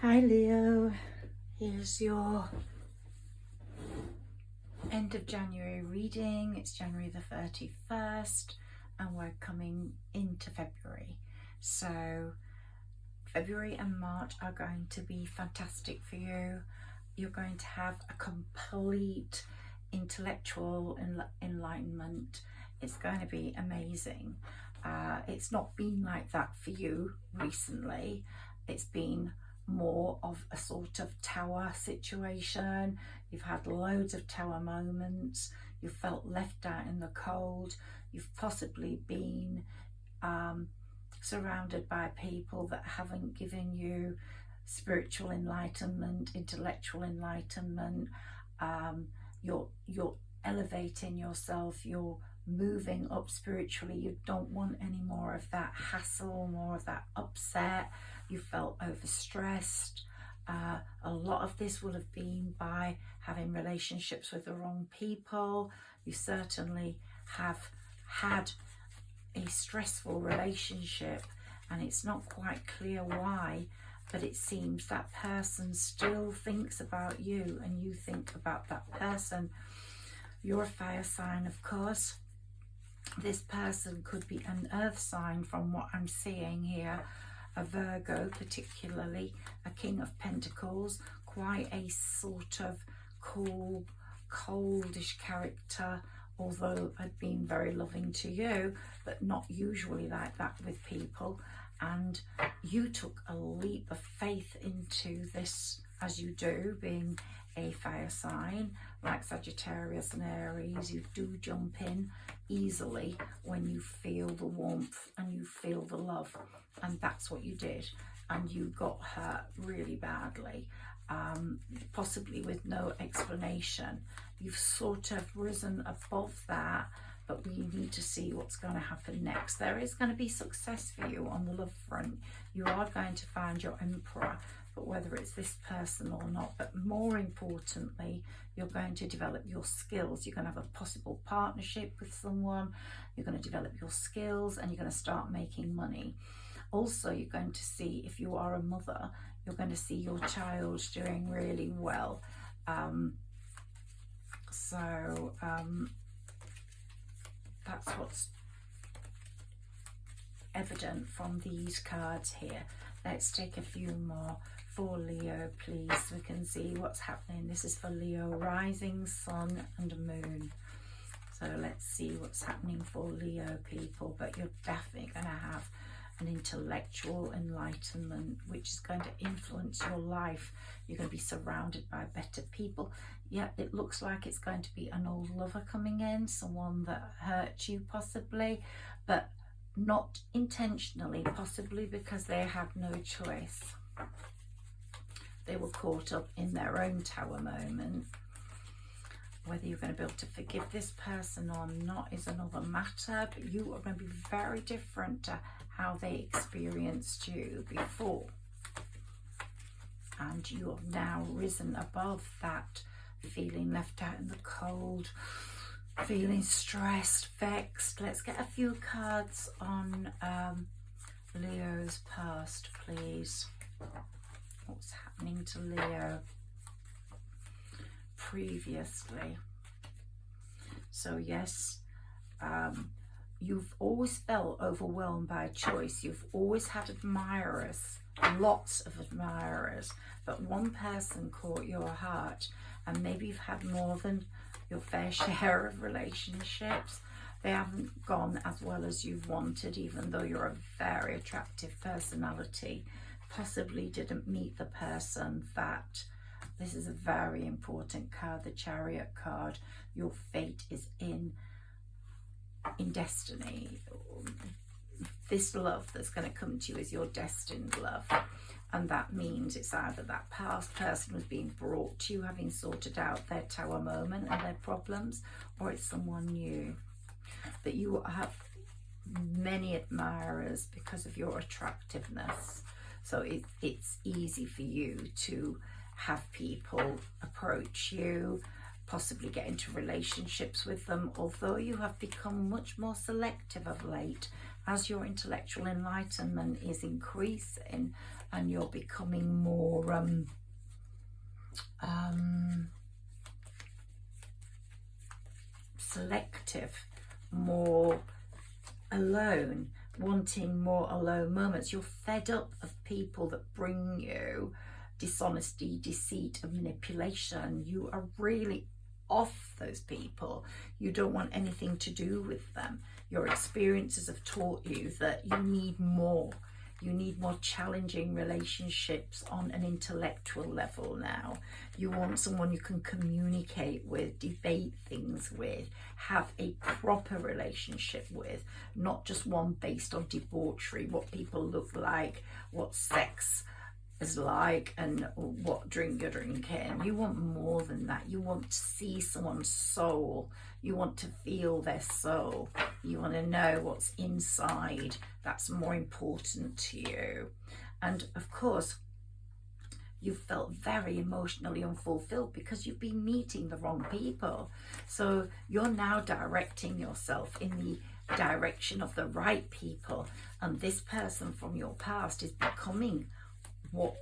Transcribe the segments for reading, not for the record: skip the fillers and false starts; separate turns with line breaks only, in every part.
Hi Leo, here's your end of January reading. It's January the 31st and we're coming into February. So February and March are going to be fantastic for you. You're going to have a complete intellectual enlightenment. It's going to be amazing. It's not been like that for you recently. It's been more of a sort of tower situation. You've had loads of tower moments. You felt left out in the cold. You've possibly been surrounded by people that haven't given you spiritual enlightenment, intellectual enlightenment. You're elevating yourself. You're moving up spiritually. You don't want any more of that hassle, more of that upset. You felt overstressed. A lot of this will have been by having relationships with the wrong people. You certainly have had a stressful relationship and it's not quite clear why, but it seems that person still thinks about you and you think about that person. You're a fire sign, of course. This person could be an earth sign from what I'm seeing here, a Virgo particularly, a King of Pentacles, quite a sort of cool, coldish character, although I've been very loving to you, but not usually like that with people. And you took a leap of faith into this, as you do, being a fire sign like Sagittarius and Aries. You do jump in easily when you feel the warmth and you feel the love, and that's what you did. And you got hurt really badly, possibly with no explanation. You've sort of risen above that, but we need to see what's going to happen next. There is going to be success for you on the love front. You are going to find your emperor, but whether it's this person or not, but more importantly, you're going to develop your skills. You're going to have a possible partnership with someone. You're going to develop your skills and you're going to start making money. Also, you're going to see, if you are a mother, you're going to see your child doing really well. That's what's evident from these cards here. Let's take a few more for Leo, please, so we can see what's happening. This is for Leo, rising, sun and moon. So let's see what's happening for Leo people. But you're definitely going to have an intellectual enlightenment which is going to influence your life. You're going to be surrounded by better people. Yeah, it looks like it's going to be an old lover coming in, someone that hurt you possibly, but not intentionally, possibly because they had no choice. They were caught up in their own tower moment. Whether you're going to be able to forgive this person or not is another matter, but you are going to be very different to how they experienced you before. And you have now risen above that feeling left out in the cold, feeling stressed, vexed. Let's get a few cards on Leo's past, please. What's happening to Leo previously? So yes, you've always felt overwhelmed by choice. You've always had admirers, lots of admirers, but one person caught your heart, and maybe you've had more than your fair share of relationships. They haven't gone as well as you've wanted, even though you're a very attractive personality. Possibly didn't meet the person that, this is a very important card, the Chariot card. Your fate is in destiny. This love that's going to come to you is your destined love. And that means it's either that past person was being brought to you, having sorted out their tower moment and their problems, or it's someone new. But you have many admirers because of your attractiveness. So it's easy for you to have people approach you, possibly get into relationships with them, although you have become much more selective of late as your intellectual enlightenment is increasing. and you're becoming more selective, more alone, wanting more alone moments. You're fed up of people that bring you dishonesty, deceit, and manipulation. You are really off those people. You don't want anything to do with them. Your experiences have taught you that you need more. You need more challenging relationships on an intellectual level now. You want someone you can communicate with, debate things with, have a proper relationship with, not just one based on debauchery, what people look like, what sex is like, and what drink you're drinking. You want more than that. You want to see someone's soul. You want to feel their soul. You want to know what's inside. That's more important to you. And of course, you felt very emotionally unfulfilled because you've been meeting the wrong people. So you're now directing yourself in the direction of the right people. And this person from your past is becoming what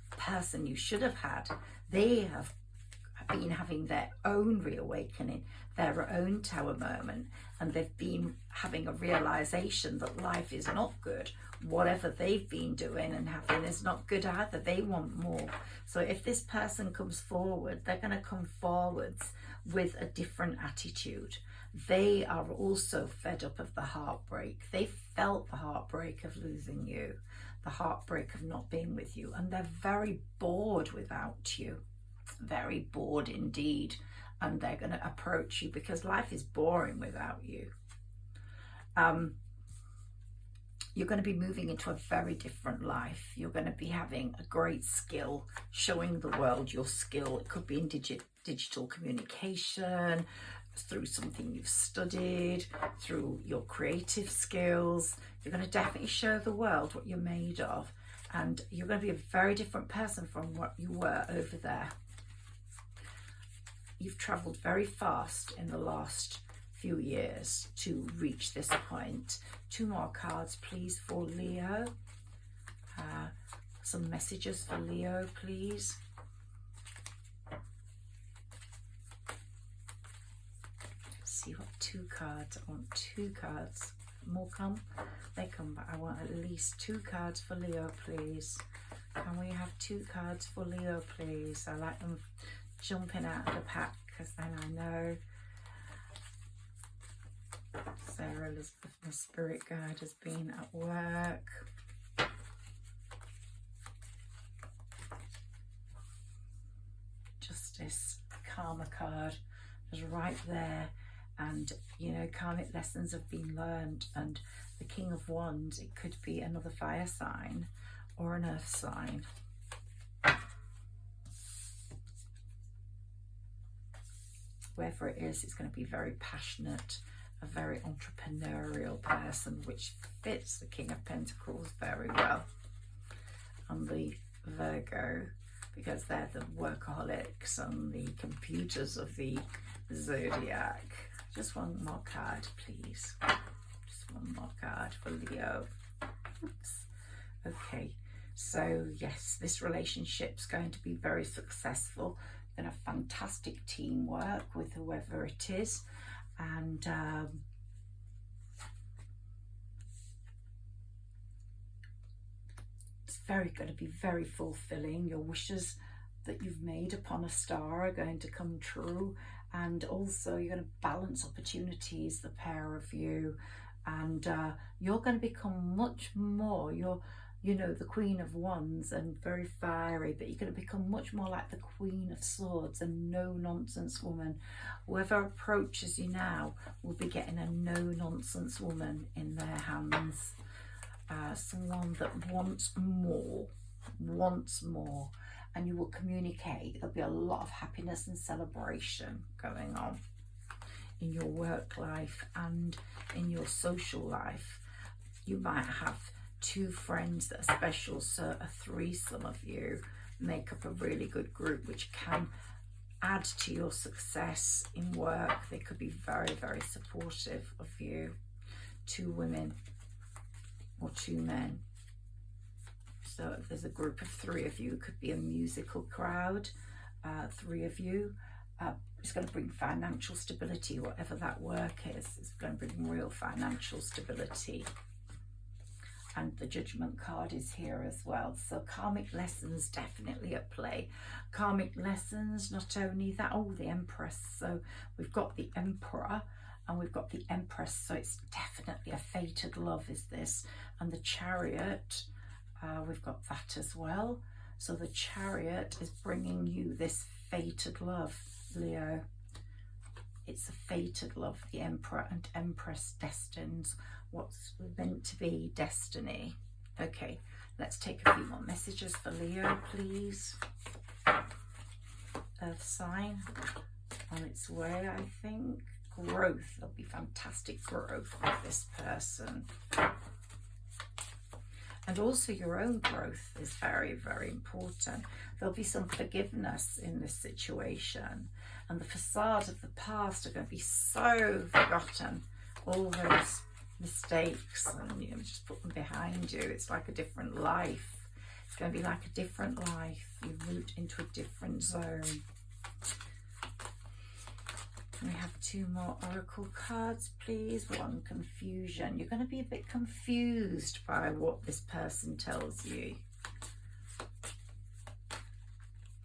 person you should have had. They have been having their own reawakening, their own tower moment, and they've been having a realization that life is not good. Whatever they've been doing and having is not good either. They want more. So if this person comes forward, they're going to come forwards with a different attitude. They are also fed up of the heartbreak. They felt the heartbreak of losing you, the heartbreak of not being with you, and they're very bored without you. Very bored indeed. And they're going to approach you because life is boring without you. You're going to be moving into a very different life. You're going to be having a great skill, showing the world your skill. It could be in digital communication, through something you've studied, through your creative skills. You're going to definitely show the world what you're made of. And you're going to be a very different person from what you were over there. You've traveled very fast in the last few years to reach this point. 2 more cards, please, for Leo. Some messages for Leo, please. Let's see what 2 cards. I want 2 cards. More come? They come, but I want at least 2 cards for Leo, please. Can we have 2 cards for Leo, please? I like them jumping out of the pack because then I know. Sarah Elizabeth, my spirit guide, has been at work. Justice, Karma card is right there. And, you know, karmic lessons have been learned. And the King of Wands, it could be another fire sign or an earth sign. Whoever it is, it's going to be very passionate, a very entrepreneurial person, which fits the King of Pentacles very well. And the Virgo, because they're the workaholics and the computers of the zodiac. Just one more card, please. Just one more card for Leo. Oops. Okay, so yes, this relationship's going to be very successful. Going to have fantastic teamwork with whoever it is, and it's going to be very fulfilling. Your wishes that you've made upon a star are going to come true, and also you're going to balance opportunities, the pair of you, and you're going to become much more. You know, the Queen of Wands and very fiery, but you're going to become much more like the Queen of Swords, a no-nonsense woman. Whoever approaches you now will be getting a no-nonsense woman in their hands. Someone that wants more, and you will communicate. There'll be a lot of happiness and celebration going on in your work life and in your social life. You might have 2 friends that are special, so a threesome of you make up a really good group which can add to your success in work. They could be very, very supportive of you. 2 women or 2 men. So if there's a group of 3 of you, it could be a musical crowd, 3 of you. It's going to bring financial stability, whatever that work is. It's going to bring real financial stability. And the Judgment card is here as well. So karmic lessons definitely at play. Karmic lessons, not only that, oh, the Empress. So we've got the Emperor and we've got the Empress. So it's definitely a fated love, is this. And the Chariot, we've got that as well. So the Chariot is bringing you this fated love, Leo. It's a fated love, the Emperor and Empress destines what's meant to be destiny. Okay, let's take a few more messages for Leo, please. Earth sign on its way, I think. Growth, there'll be fantastic growth with this person. And also your own growth is very, very important. There'll be some forgiveness in this situation. And the facade of the past are going to be so forgotten. All those mistakes, and you know, just put them behind you. It's like a different life. It's going to be like a different life. You root into a different zone. We have 2 more oracle cards, please. 1, confusion. You're going to be a bit confused by what this person tells you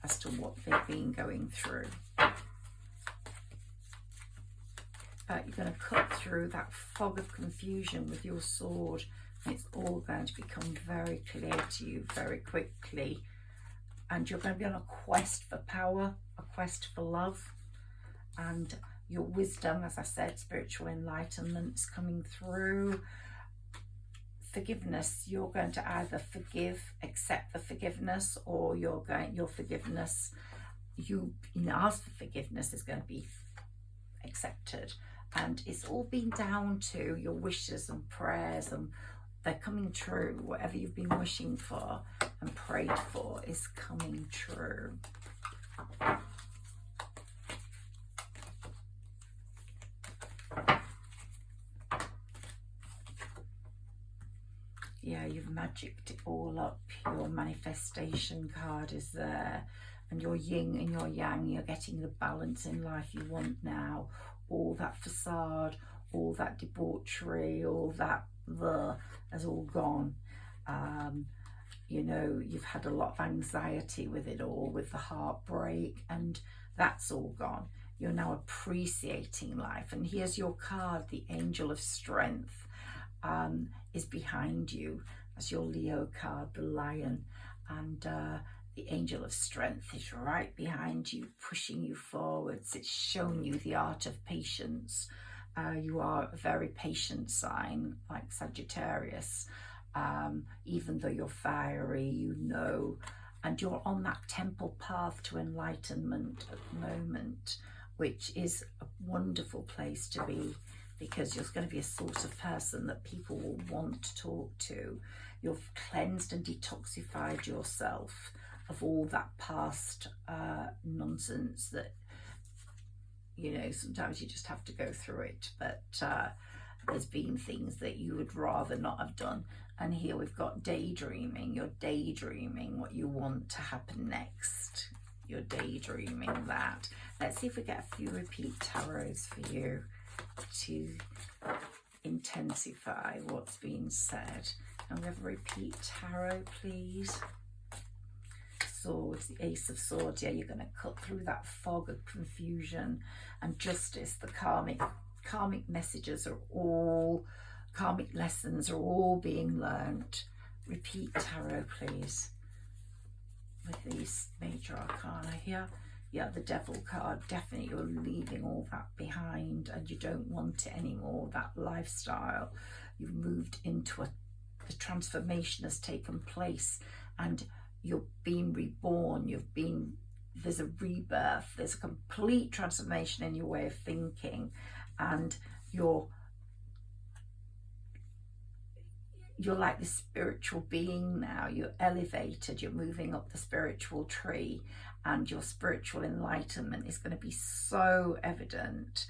as to what they've been going through. You're going to cut through that fog of confusion with your sword, and it's all going to become very clear to you very quickly. And you're going to be on a quest for power, a quest for love, and your wisdom, as I said, spiritual enlightenment's coming through. Forgiveness, you're going to either forgive, accept the forgiveness, or your forgiveness, you ask for forgiveness, is going to be accepted. And it's all been down to your wishes and prayers, and they're coming true. Whatever you've been wishing for and prayed for is coming true. Yeah, you've magicked it all up. Your manifestation card is there. And your yin and your yang, you're getting the balance in life you want now. All that facade, all that debauchery, all that has all gone. You know, you've had a lot of anxiety with it all, with the heartbreak, and that's all gone. You're now appreciating life. And here's your card, the Angel of Strength, is behind you. That's your Leo card, the Lion. And the Angel of Strength is right behind you, pushing you forwards. It's showing you the art of patience. You are a very patient sign, like Sagittarius. Even though you're fiery, you know, and you're on that temple path to enlightenment at the moment, which is a wonderful place to be, because you're going to be a sort of person that people will want to talk to. You've cleansed and detoxified yourself of all that past nonsense that, you know, sometimes you just have to go through it, but there's been things that you would rather not have done. And here we've got daydreaming. You're daydreaming what you want to happen next. You're daydreaming that. Let's see if we get a few repeat tarots for you to intensify what's being said. And we have a repeat tarot, please. Swords, the Ace of Swords. Yeah, you're going to cut through that fog of confusion. And Justice, the karmic messages are all, karmic lessons are all being learnt. Repeat tarot, please, with these major arcana here. Yeah, the Devil card, definitely you're leaving all that behind and you don't want it anymore, that lifestyle. You've moved into the transformation has taken place, and you're being reborn. There's a rebirth, there's a complete transformation in your way of thinking, and you're like this spiritual being now. You're elevated, you're moving up the spiritual tree, and your spiritual enlightenment is going to be so evident.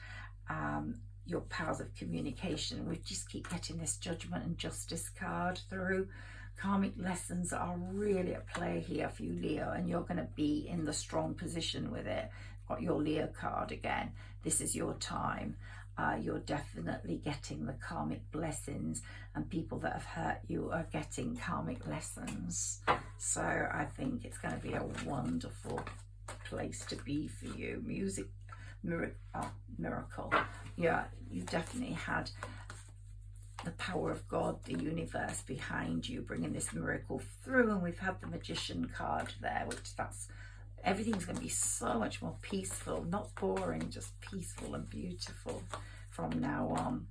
Your powers of communication, we just keep getting this Judgment and Justice card through. Karmic lessons are really at play here for you, Leo, and you're going to be in the strong position with it. Got your Leo card again. This is your time. You're definitely getting the karmic blessings, and people that have hurt you are getting karmic lessons. So I think it's going to be a wonderful place to be for you. Music, miracle. Yeah, you definitely had the power of God, the universe behind you, bringing this miracle through. And we've had the Magician card there, which that's, everything's going to be so much more peaceful, not boring, just peaceful and beautiful from now on.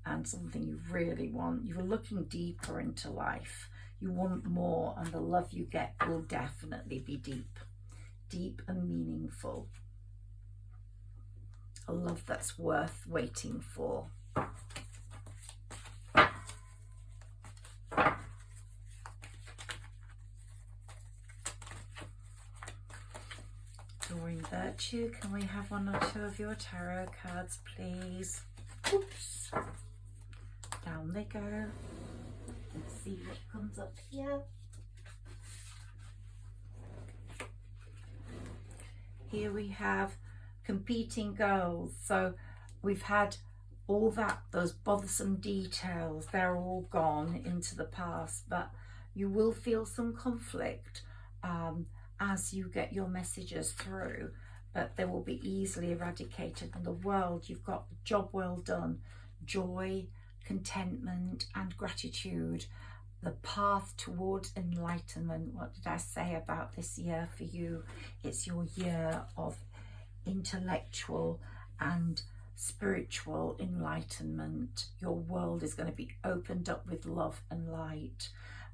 And something you really want. You're looking deeper into life. You want more, and the love you get will definitely be deep. Deep and meaningful. A love that's worth waiting for. Doreen Virtue, can we have one or two of your tarot cards, please? Oops. Down they go. Let's see what comes up here. Here we have competing goals. So we've had all that, those bothersome details, they're all gone into the past, but you will feel some conflict as you get your messages through, but they will be easily eradicated. In the world, you've got the job well done, joy, contentment and gratitude, the path towards enlightenment. What did I say about this year for you? It's your year of intellectual and spiritual enlightenment. Your world is going to be opened up with love and light,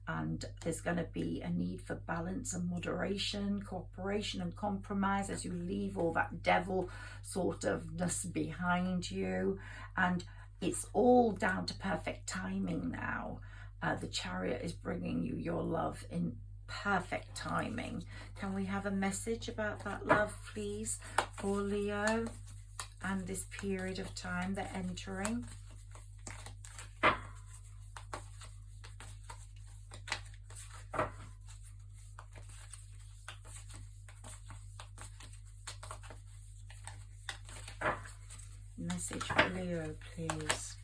and there's going to be a need for balance and moderation, cooperation and compromise as you leave all that devil sort ofness behind you. And it's all down to perfect timing now. The Chariot is bringing you your love in perfect timing. Can we have a message about that love, please, for Leo and this period of time they're entering? Message for Leo, please.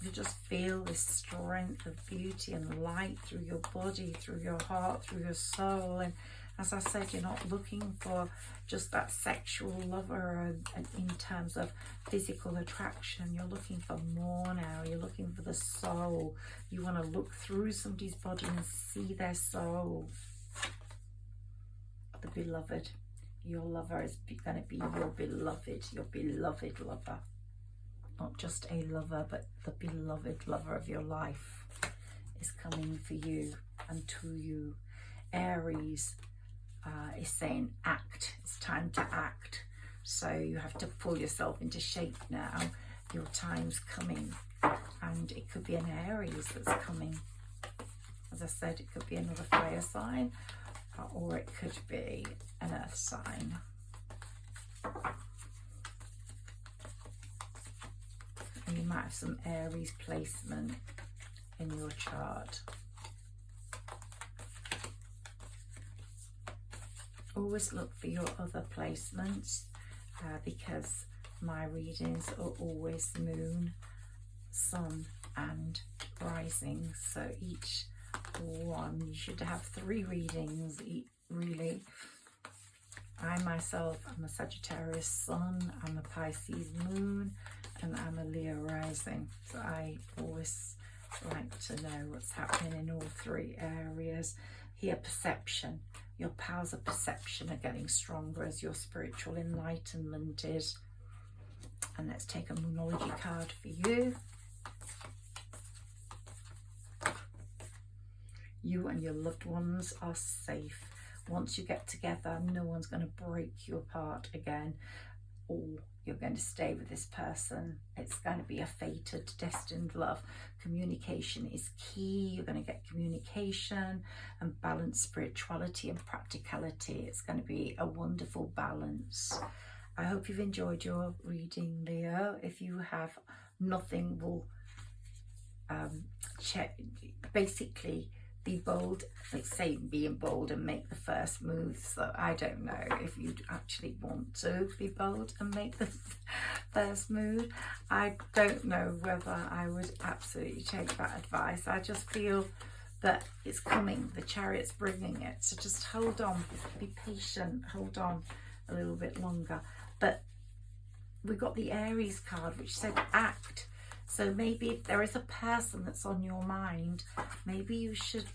You just feel this strength of beauty and light through your body, through your heart, through your soul. And as I said, you're not looking for just that sexual lover in terms of physical attraction. You're looking for more now. You're looking for the soul. You want to look through somebody's body and see their soul. The beloved. Your lover is going to be your beloved lover. Not just a lover, but the beloved lover of your life is coming for you and to you. Aries is saying act. It's time to act. So you have to pull yourself into shape now. Your time's coming. And it could be an Aries that's coming. As I said, it could be another fire sign, or it could be an earth sign. And you might have some Aries placement in your chart. Always look for your other placements because my readings are always moon, sun and rising. So each one, you should have 3 readings really. I myself am a Sagittarius sun, I'm a Pisces moon, and I'm a Leo rising. So I always like to know what's happening in all 3 areas. Here, perception. Your powers of perception are getting stronger as your spiritual enlightenment is. And let's take a Moonology card for you. You and your loved ones are safe. Once you get together, no one's going to break you apart again, or you're going to stay with this person. It's going to be a fated, destined love. Communication is key. You're going to get communication and balanced spirituality and practicality. It's going to be a wonderful balance. I hope you've enjoyed your reading, Leo. If you have, nothing will basically be bold. Let's say being bold and make the first move. So I don't know if you'd actually want to be bold and make the first move. I don't know whether I would absolutely take that advice. I just feel that it's coming. The Chariot's bringing it. So just hold on, be patient, hold on a little bit longer. But we got the Aries card, which said act. So maybe if there is a person that's on your mind, maybe you should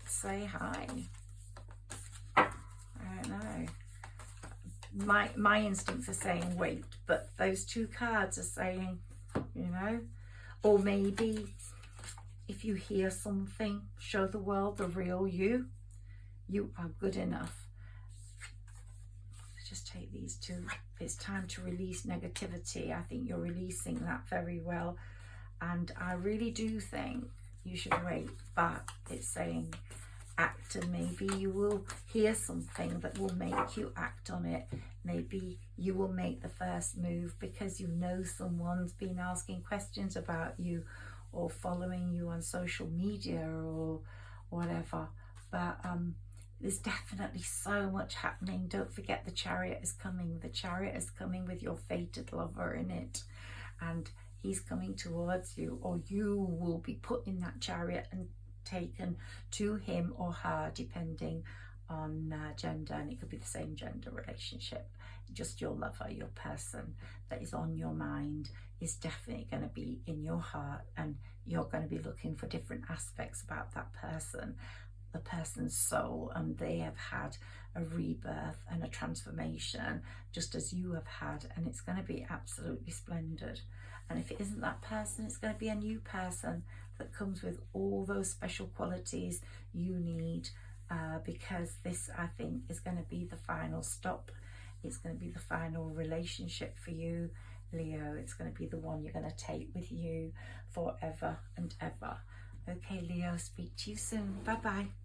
say hi. I don't know. My instincts are saying wait, but those two cards are saying, you know, or maybe if you hear something, show the world the real you. You are good enough. Just take these two. It's time to release negativity. I think you're releasing that very well. And I really do think you should wait, but it's saying act, and maybe you will hear something that will make you act on it. Maybe you will make the first move because you know someone's been asking questions about you or following you on social media or whatever. But there's definitely so much happening. Don't forget the Chariot is coming. The Chariot is coming with your fated lover in it. And he's coming towards you, or you will be put in that Chariot and taken to him or her, depending on gender. And it could be the same gender relationship. Just your lover, your person that is on your mind is definitely going to be in your heart, and you're going to be looking for different aspects about that person, the person's soul, and they have had a rebirth and a transformation just as you have had, and it's going to be absolutely splendid. And if it isn't that person, it's going to be a new person that comes with all those special qualities you need, because this, I think, is going to be the final stop. It's going to be the final relationship for you, Leo. It's going to be the one you're going to take with you forever and ever. Okay, Leo, speak to you soon. Bye-bye.